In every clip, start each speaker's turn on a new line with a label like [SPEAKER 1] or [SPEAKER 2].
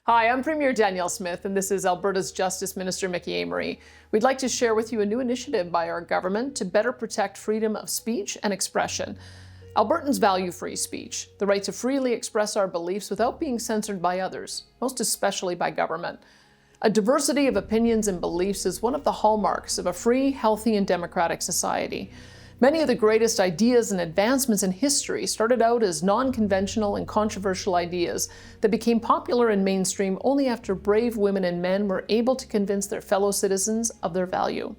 [SPEAKER 1] Hi, I'm Premier Danielle Smith, and this is Alberta's Justice Minister Mickey Amery. We'd like to share with you a new initiative by our government to better protect freedom of speech and expression. Albertans value free speech, the right to freely express our beliefs without being censored by others, most especially by government. A diversity of opinions and beliefs is one of the hallmarks of a free, healthy, and democratic society. Many of the greatest ideas and advancements in history started out as non-conventional and controversial ideas that became popular and mainstream only after brave women and men were able to convince their fellow citizens of their value.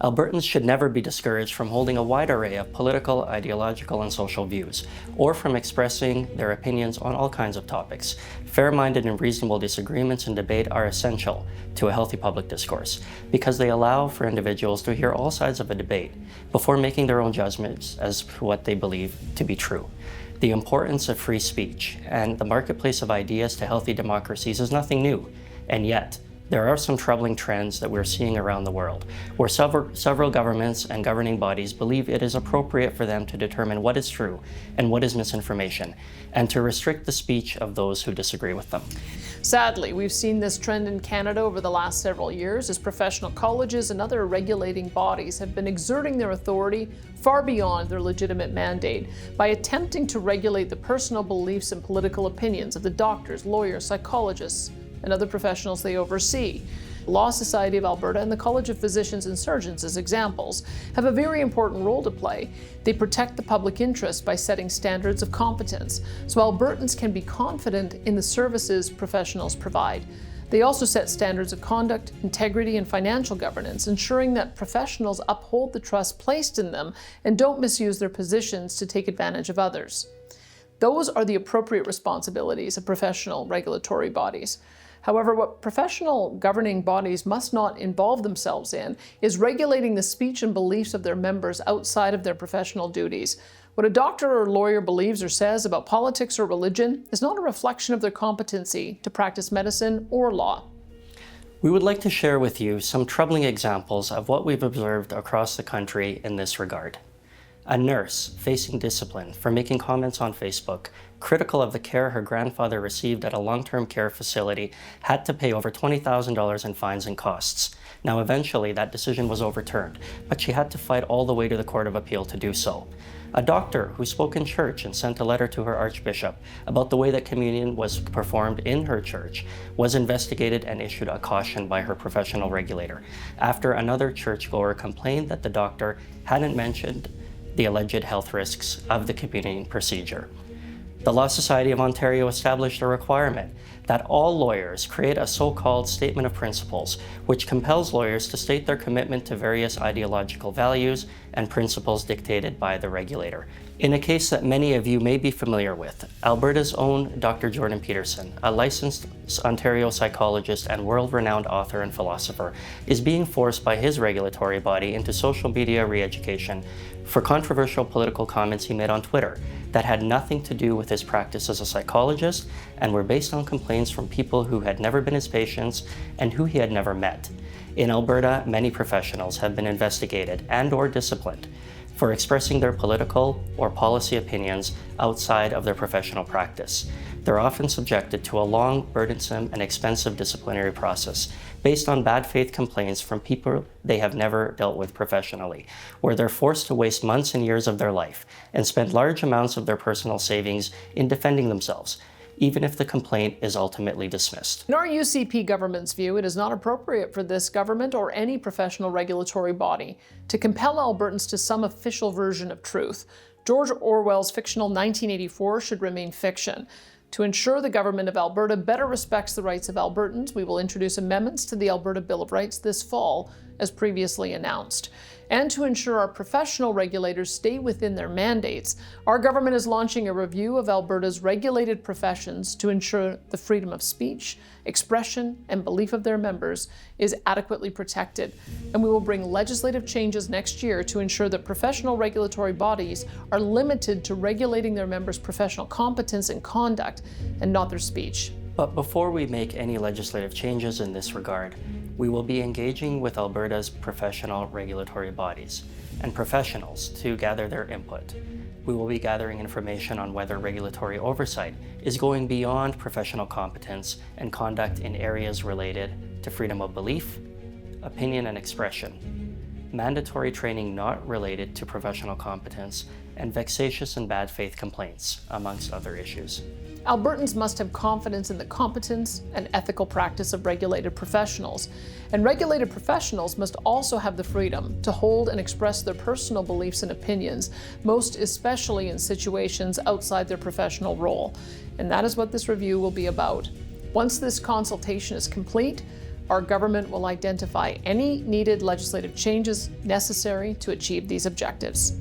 [SPEAKER 2] Albertans should never be discouraged from holding a wide array of political, ideological, and social views, or from expressing their opinions on all kinds of topics. Fair-minded and reasonable disagreements and debate are essential to a healthy public discourse because they allow for individuals to hear all sides of a debate before making their own judgments as to what they believe to be true. The importance of free speech and the marketplace of ideas to healthy democracies is nothing new, and yet, there are some troubling trends that we're seeing around the world, where several governments and governing bodies believe it is appropriate for them to determine what is true and what is misinformation, and to restrict the speech of those who disagree with them.
[SPEAKER 1] Sadly, we've seen this trend in Canada over the last several years as professional colleges and other regulating bodies have been exerting their authority far beyond their legitimate mandate by attempting to regulate the personal beliefs and political opinions of the doctors, lawyers, psychologists, and other professionals they oversee. The Law Society of Alberta and the College of Physicians and Surgeons, as examples, have a very important role to play. They protect the public interest by setting standards of competence, so Albertans can be confident in the services professionals provide. They also set standards of conduct, integrity, and financial governance, ensuring that professionals uphold the trust placed in them and don't misuse their positions to take advantage of others. Those are the appropriate responsibilities of professional regulatory bodies. However, what professional governing bodies must not involve themselves in is regulating the speech and beliefs of their members outside of their professional duties. What a doctor or lawyer believes or says about politics or religion is not a reflection of their competency to practice medicine or law.
[SPEAKER 2] We would like to share with you some troubling examples of what we've observed across the country in this regard. A nurse facing discipline for making comments on Facebook critical of the care her grandfather received at a long-term care facility had to pay over $20,000 in fines and costs. Now, eventually, that decision was overturned, but she had to fight all the way to the Court of Appeal to do so. A doctor who spoke in church and sent a letter to her archbishop about the way that communion was performed in her church was investigated and issued a caution by her professional regulator after another churchgoer complained that the doctor hadn't mentioned the alleged health risks of the communion procedure. The Law Society of Ontario established a requirement that all lawyers create a so-called statement of principles, which compels lawyers to state their commitment to various ideological values and principles dictated by the regulator. In a case that many of you may be familiar with, Alberta's own Dr. Jordan Peterson, a licensed Ontario psychologist and world-renowned author and philosopher, is being forced by his regulatory body into social media re-education for controversial political comments he made on Twitter that had nothing to do with his practice as a psychologist and were based on complaints from people who had never been his patients and who he had never met. In Alberta, many professionals have been investigated and/or disciplined for expressing their political or policy opinions outside of their professional practice. They're often subjected to a long, burdensome, and expensive disciplinary process based on bad faith complaints from people they have never dealt with professionally, where they're forced to waste months and years of their life and spend large amounts of their personal savings in defending themselves, even if the complaint is ultimately dismissed.
[SPEAKER 1] In our UCP government's view, it is not appropriate for this government or any professional regulatory body to compel Albertans to some official version of truth. George Orwell's fictional 1984 should remain fiction. To ensure the government of Alberta better respects the rights of Albertans, we will introduce amendments to the Alberta Bill of Rights this fall, as previously announced. And to ensure our professional regulators stay within their mandates, our government is launching a review of Alberta's regulated professions to ensure the freedom of speech, expression, and belief of their members is adequately protected. And we will bring legislative changes next year to ensure that professional regulatory bodies are limited to regulating their members' professional competence and conduct, and not their speech.
[SPEAKER 2] But before we make any legislative changes in this regard, we will be engaging with Alberta's professional regulatory bodies and professionals to gather their input. We will be gathering information on whether regulatory oversight is going beyond professional competence and conduct in areas related to freedom of belief, opinion and expression, mandatory training not related to professional competence, and vexatious and bad faith complaints, amongst other issues.
[SPEAKER 1] Albertans must have confidence in the competence and ethical practice of regulated professionals, and regulated professionals must also have the freedom to hold and express their personal beliefs and opinions, most especially in situations outside their professional role. And that is what this review will be about. Once this consultation is complete, our government will identify any needed legislative changes necessary to achieve these objectives.